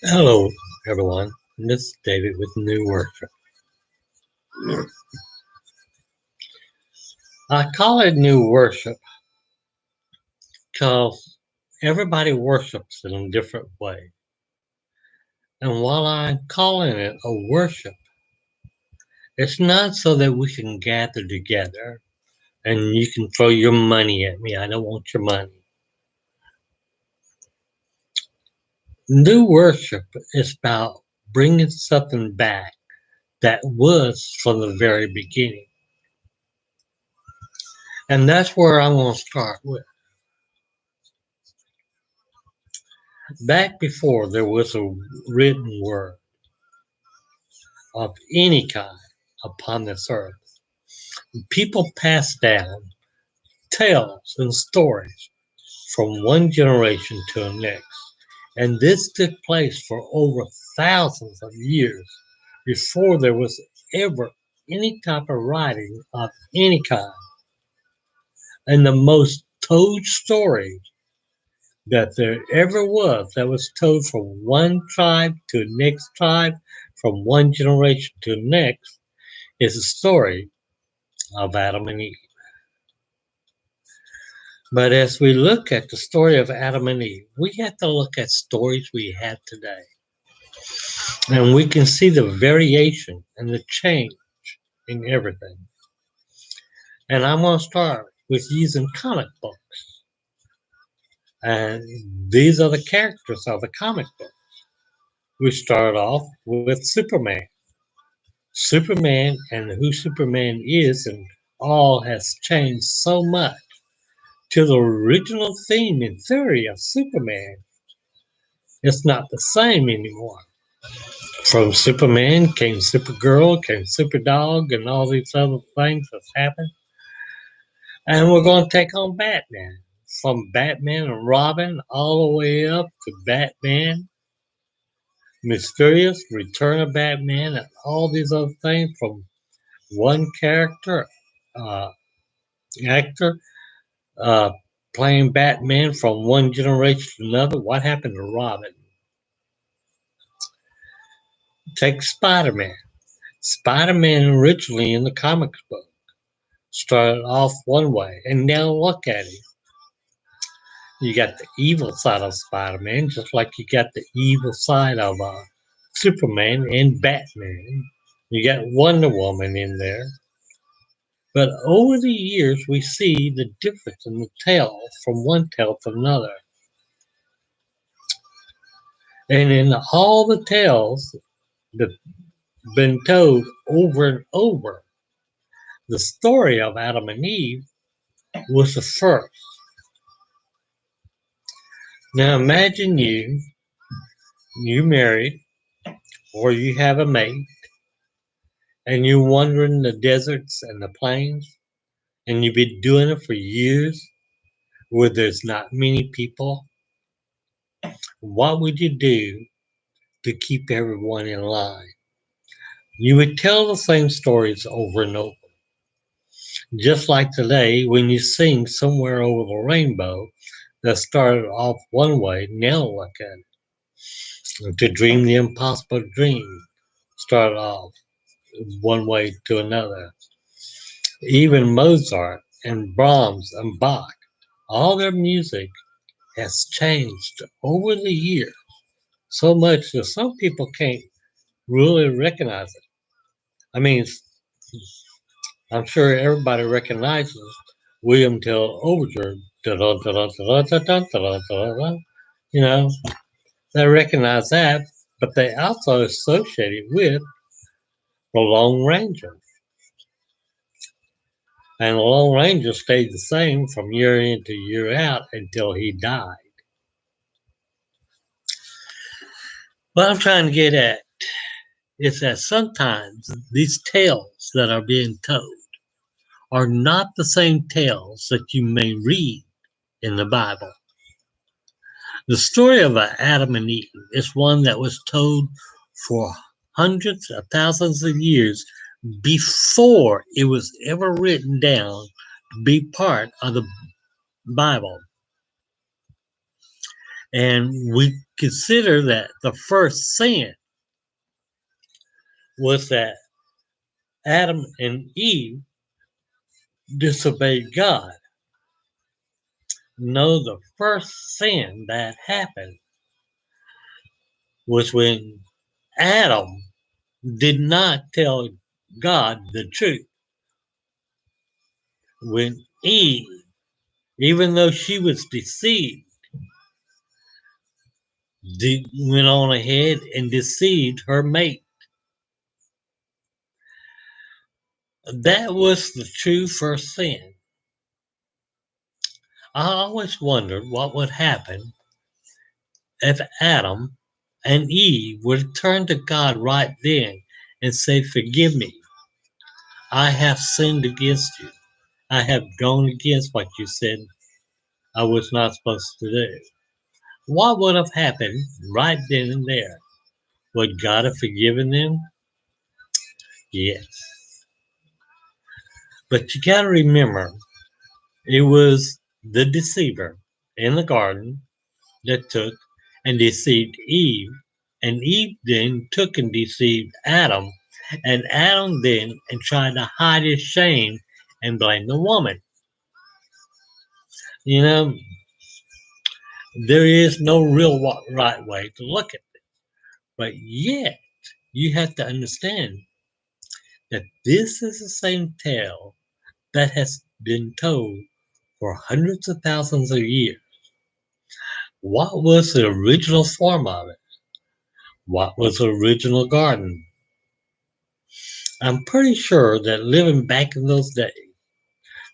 Hello, everyone. This is David with New Worship. I call it New Worship because everybody worships in a different way. And while I'm calling it a worship, it's not so that we can gather together and you can throw your money at me. I don't want your money. New worship is about bringing something back that was from the very beginning. And that's where I'm going to start with. Back before there was a written word of any kind upon this earth, people passed down tales and stories from one generation to the next. And this took place for over thousands of years before there was ever any type of writing of any kind. And the most told story that there ever was that was told from one tribe to the next tribe, from one generation to the next, is the story of Adam and Eve. But as we look at the story of Adam and Eve, we have to look at stories we have today. And we can see the variation and the change in everything. And I'm going to start with using comic books. And these are the characters of the comic book. We start off with Superman. Superman and who Superman is and all has changed so much to the original theme and theory of Superman. It's not the same anymore. From Superman came Supergirl, came Superdog, and all these other things that's happened. And we're going to take on Batman. From Batman and Robin all the way up to Batman, Mysterious, Return of Batman, and all these other things from one character, uh, actor, uh, playing Batman from one generation to another. What happened to Robin? Take Spider Man. Spider Man originally in the comics book started off one way, and now look at him. You got the evil side of Spider Man, just like you got the evil side of Superman and Batman. You got Wonder Woman in there. But over the years, we see the difference in the tale from one tale to another. And in all the tales that have been told over and over, the story of Adam and Eve was the first. Now imagine you married or you have a mate and you wander in the deserts and the plains and you've been doing it for years where there's not many people. What would you do to keep everyone in line? You would tell the same stories over and over. Just like today, when you sing Somewhere Over the Rainbow, that started off one way, now look at it. To dream the impossible dream started off one way to another. Even Mozart and Brahms and Bach, all their music has changed over the years so much that some people can't really recognize it. I mean, I'm sure everybody recognizes William Tell Overture. You know, they recognize that, but they also associate it with the Lone Ranger. And the Lone Ranger stayed the same from year in to year out until he died. What I'm trying to get at is that sometimes these tales that are being told are not the same tales that you may read in the Bible. The story of Adam and Eve is one that was told for hundreds of thousands of years before it was ever written down to be part of the Bible. And we consider that the first sin was that Adam and Eve disobeyed God. No, the first sin that happened was when Adam did not tell God the truth. When Eve, even though she was deceived, went on ahead and deceived her mate. That was the true first sin. I always wondered what would happen if Adam and Eve would turn to God right then and say, "Forgive me. I have sinned against you. I have gone against what you said I was not supposed to do." What would have happened right then and there? Would God have forgiven them? Yes. But you got to remember, it was the deceiver in the garden that took and deceived Eve, and Eve then took and deceived Adam, and Adam then and tried to hide his shame and blame the woman. You know, there is no real right way to look at it, but yet you have to understand that this is the same tale that has been told for hundreds of thousands of years. What was the original form of it? What was the original garden? I'm pretty sure that living back in those days,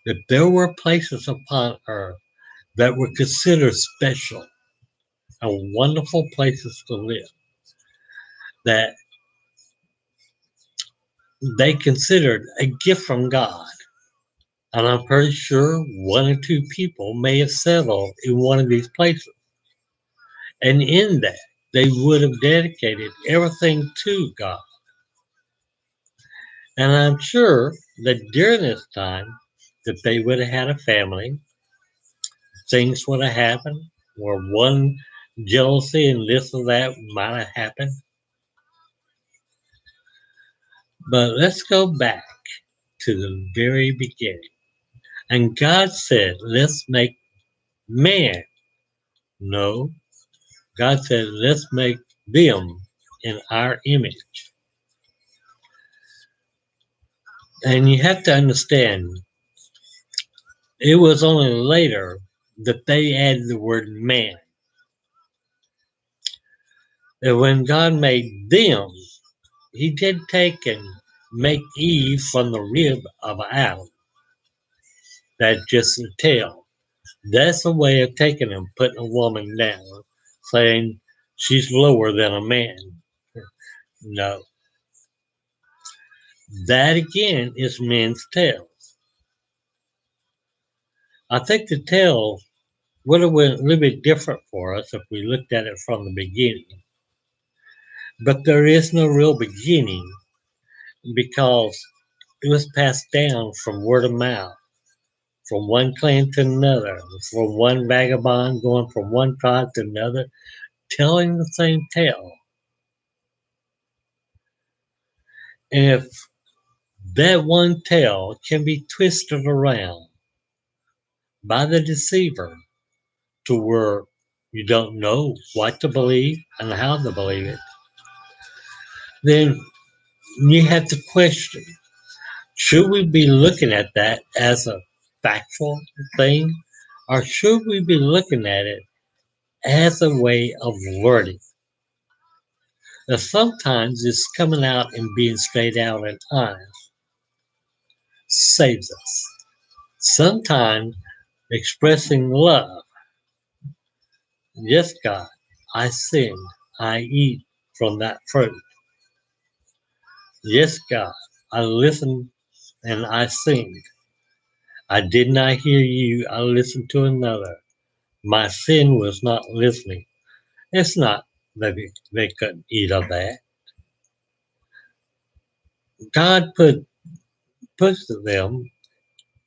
that there were places upon earth that were considered special and wonderful places to live, that they considered a gift from God. And I'm pretty sure one or two people may have settled in one of these places. And in that, they would have dedicated everything to God. And I'm sure that during this time, that they would have had a family, things would have happened, or one jealousy and this or that might have happened. But let's go back to the very beginning. And God said, "Let's make man." No, God said, "Let's make them in our image." And you have to understand, it was only later that they added the word man. And when God made them, he did take and make Eve from the rib of Adam. That's just the tail. That's a way of taking and putting a woman down, saying she's lower than a man. No. That again is men's tails. I think the tail would have been a little bit different for us if we looked at it from the beginning. But there is no real beginning because it was passed down from word of mouth, from one clan to another, from one vagabond going from one tribe to another, telling the same tale. And if that one tale can be twisted around by the deceiver to where you don't know what to believe and how to believe it, then you have to question, should we be looking at that as a factual thing, or should we be looking at it as a way of learning? Now, sometimes it's coming out and being straight out and honest saves us. Sometimes expressing love. Yes, God, I sinned. I eat from that fruit. Yes, God, I listened and I sinned. I did not hear you. I listened to another. My sin was not listening. It's not that they couldn't eat of that. God puts them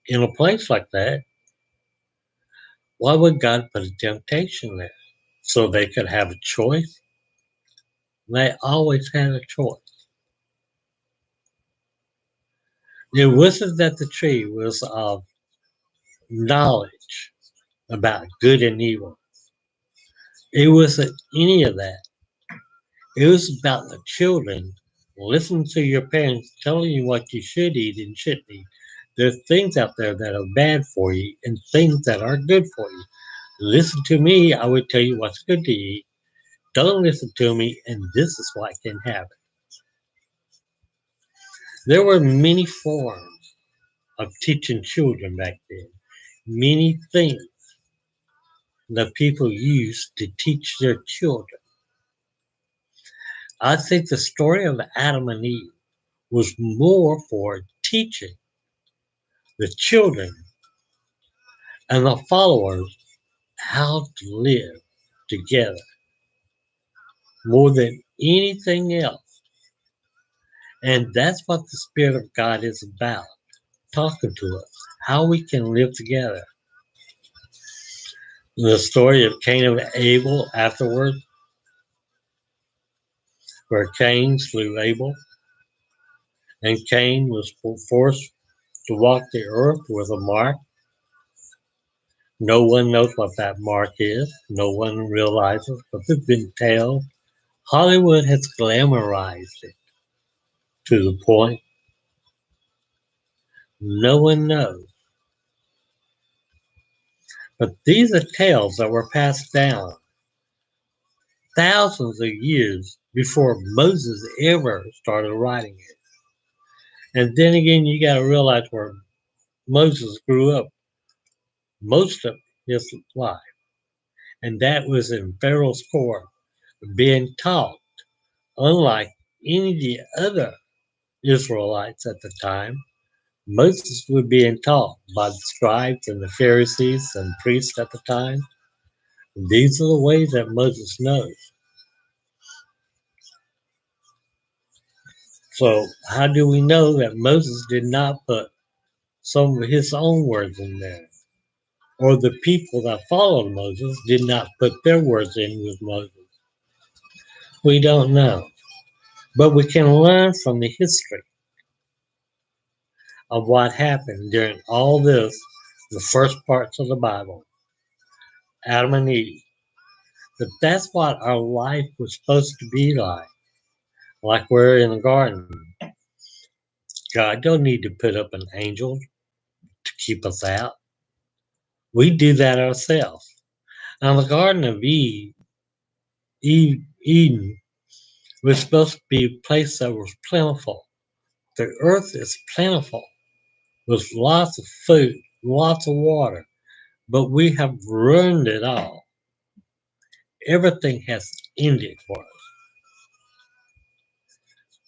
in a place like that. Why would God put a temptation there? so they could have a choice. They always had a choice. It wasn't that the tree was of knowledge about good and evil. It wasn't any of that. It was about the children listening to your parents telling you what you should eat and shouldn't eat. There's things out there that are bad for you and things that are good for you. Listen to me, I would tell you what's good to eat. Don't listen to me, and this is what can happen. There were many forms of teaching children back then, many things that people used to teach their children. I think the story of Adam and Eve was more for teaching the children and the followers how to live together more than anything else. And that's what the Spirit of God is about, talking to us, how we can live together. The story of Cain and Abel afterward, where Cain slew Abel, and Cain was forced to walk the earth with a mark. No one knows what that mark is. No one realizes, but it's been told. Hollywood has glamorized it to the point no one knows. But these are tales that were passed down thousands of years before Moses ever started writing it. And then again, you got to realize where Moses grew up most of his life, and that was in Pharaoh's court, being taught, unlike any of the other Israelites at the time. Moses was being taught by the scribes and the Pharisees and priests at the time. These are the ways that Moses knows. So, how do we know that Moses did not put some of his own words in there? Or the people that followed Moses did not put their words in with Moses? We don't know. But we can learn from the history of what happened during all this, the first parts of the Bible, Adam and Eve. But that's what our life was supposed to be like we're in the garden. God don't need to put up an angel to keep us out. We do that ourselves. Now, the Garden of Eden was supposed to be a place that was plentiful. The earth is plentiful with lots of food, lots of water, but we have ruined it all. Everything has ended for us.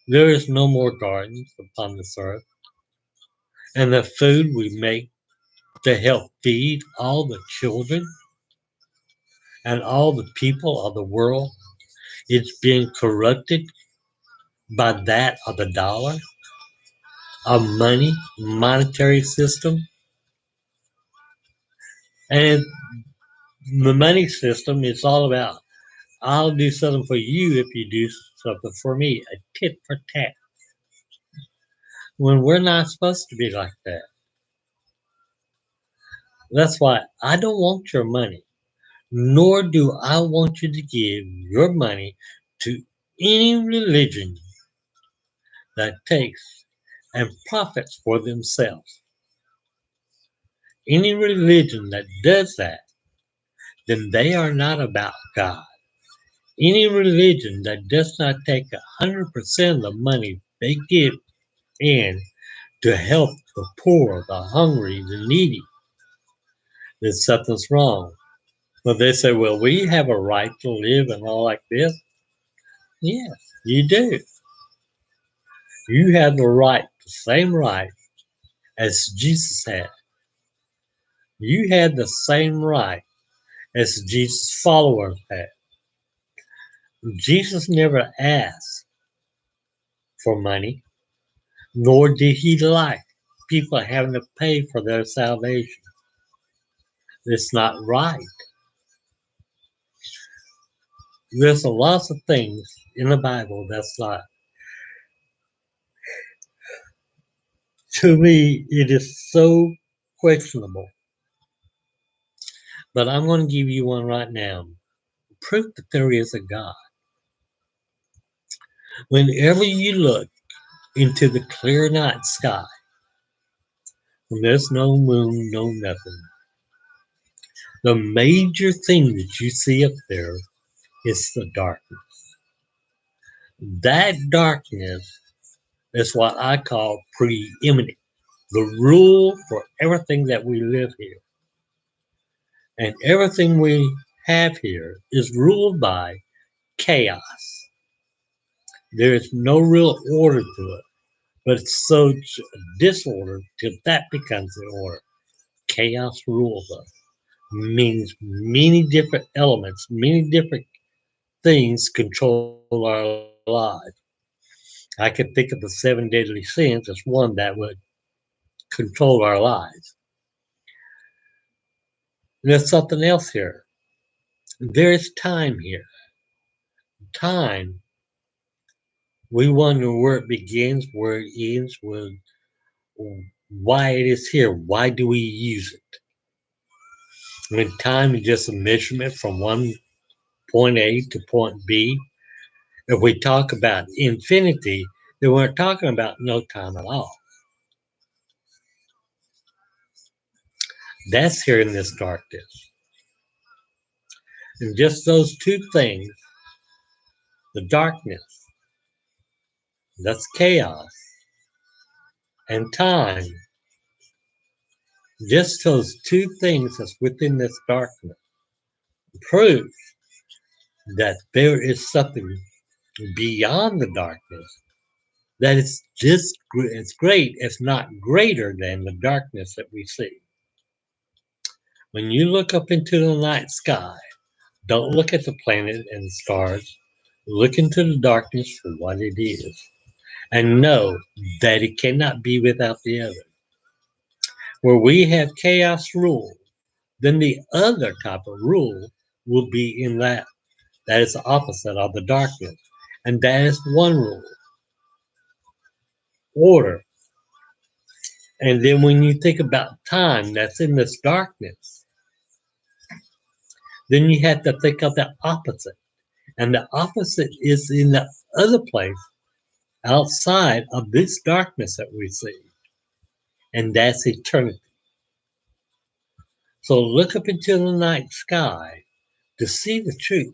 There is no more gardens upon this earth, and the food we make to help feed all the children and all the people of the world is being corrupted by that of the dollar, of money, monetary system. And the money system is all about I'll do something for you if you do something for me, a tit for tat. When we're not supposed to be like that. That's why I don't want your money, nor do I want you to give your money to any religion that takes and profits for themselves. Any religion that does that, then they are not about God. Any religion that does not take 100% of the money they give in to help the poor, the hungry, the needy, then something's wrong. But they say, well, we have a right to live and all like this. Yes, you do. You have the right, the same right as Jesus had. You had the same right as Jesus' followers had. Jesus never asked for money, nor did he like people having to pay for their salvation. It's not right. There's a lot of things in the Bible that's like, to me, it is so questionable. But I'm going to give you one right now. Proof that there is a God. Whenever you look into the clear night sky, when there's no moon, no nothing, the major thing that you see up there is the darkness. That darkness is what I call preeminent, the rule for everything that we live here. And everything we have here is ruled by chaos. There is no real order to it, but it's so disordered till that becomes the order. Chaos rules us. Means many different elements, many different things control our lives. I could think of the seven deadly sins as one that would control our lives. There's something else here. There is time here. Time. We wonder where it begins, where it ends, why it is here. Why do we use it? I mean, time is just a measurement from one point A to point B. If we talk about infinity, then we're talking about no time at all. That's here in this darkness. And just those two things, the darkness, that's chaos, and time, just those two things that's within this darkness, prove that there is something beyond the darkness that is just as great, if not greater than the darkness that we see. When you look up into the night sky, don't look at the planet and the stars. Look into the darkness for what it is, and know that it cannot be without the other. Where we have chaos rule, then the other type of rule will be in that. That is the opposite of the darkness. And that is one rule, order. And then when you think about time that's in this darkness, then you have to think of the opposite. And the opposite is in the other place outside of this darkness that we see. And that's eternity. So look up into the night sky to see the truth.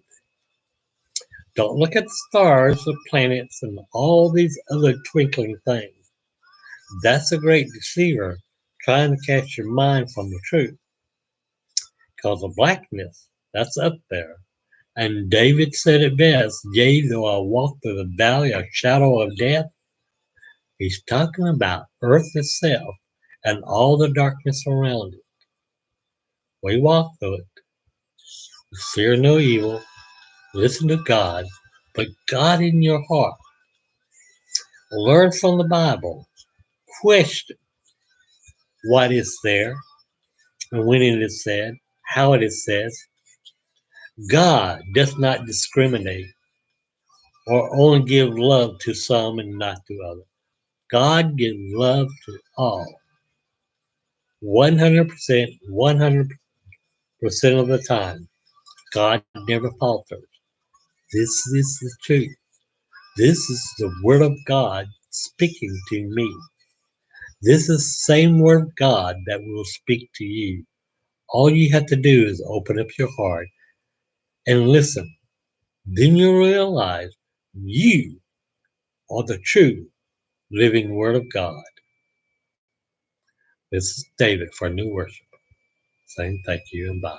Don't look at the stars, the planets, and all these other twinkling things. That's a great deceiver trying to catch your mind from the truth. Because the blackness, that's up there. And David said it best, yea, though I walk through the valley of shadow of death, he's talking about earth itself and all the darkness around it. We walk through it. Fear no evil. Listen to God. Put God in your heart. Learn from the Bible. Question what is there and when it is said, how it is said. God does not discriminate or only give love to some and not to others. God gives love to all. 100%, 100% of the time. God never falters. This is the truth. This is the Word of God speaking to me. This is the same Word of God that will speak to you. All you have to do is open up your heart and listen. Then you'll realize you are the true living Word of God. This is David for New Worship saying thank you and bye.